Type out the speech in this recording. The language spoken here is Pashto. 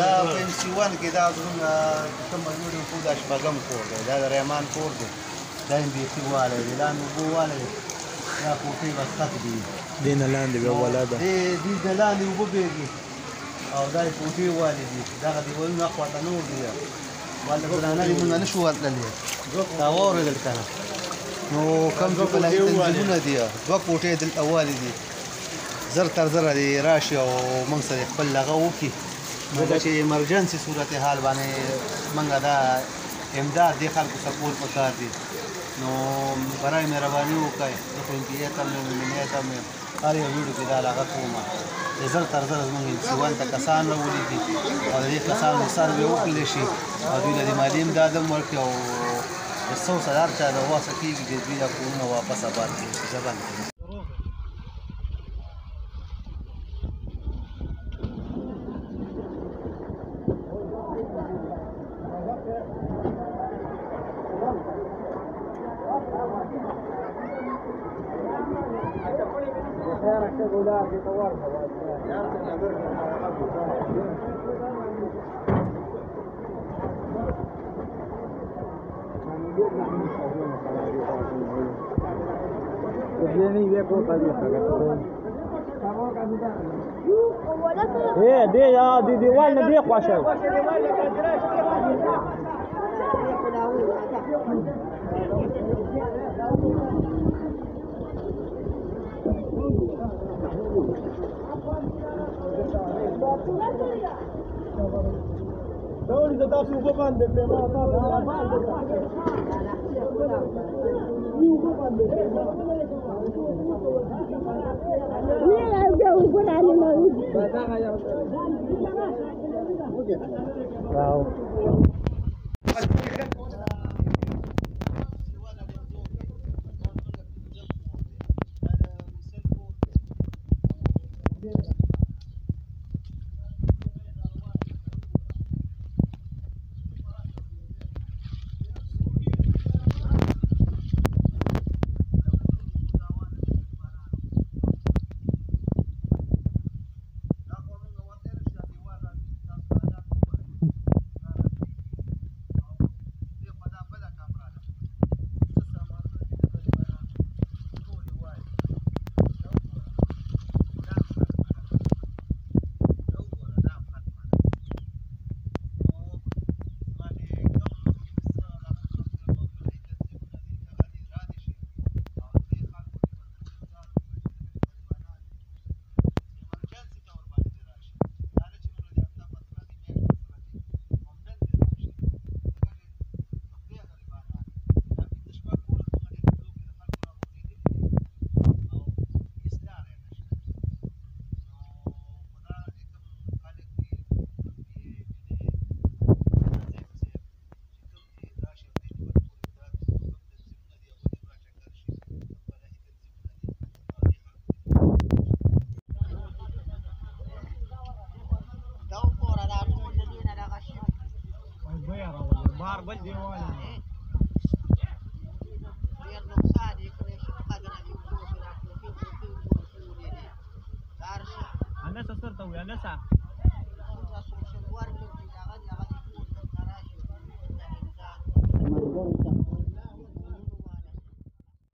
دا په MC1 کې دا زموږ کوم ویډیو کو دا شپږم کور دی دا د رحمان کور دی دا MBC والی دی لاندې اوبه والی دی دا کوټې به سخت دي دې نه لاندې بیا ولا ده دې نه لاندې اوبه بېږي او دا یې کوټې والي دي دغه دیوالونه اخواته نور دي والله ګرانه دي مونږ نه شو ورتللی دا واورېدل که نه نو کم چې په لهي تنظیمونه دي دوه کوټې دلته والي دي زر تر زره دې راشي او موږ سره خپل هغه وکړي ځکه چې ایمرجنسي صورتحال باندې موږ دا امداد دې خلکو سپورټ پکار دي نو برای مهرباني وکړئ زه خو انتیات هم یم امنیت هم یم هر یو ویډیو کې دا هغه کوم چې زر تر زره زموږ MC1 ته کسان راولیږي او د دې کسانو سروې وکړلی شي او دوی له دې مالي امداد هم ورکړي او د 100 سره هر چا د واسه کېږي چې دوی دا کورونه واپس آباد کړي زه بند کړم دې یا دې دیوال نه دی خواشه Dawri da tasu ko bande pe ma ta ni la ga ko na ni ma waaw बार बज देवाल Ana sa sir tahu, ana sa.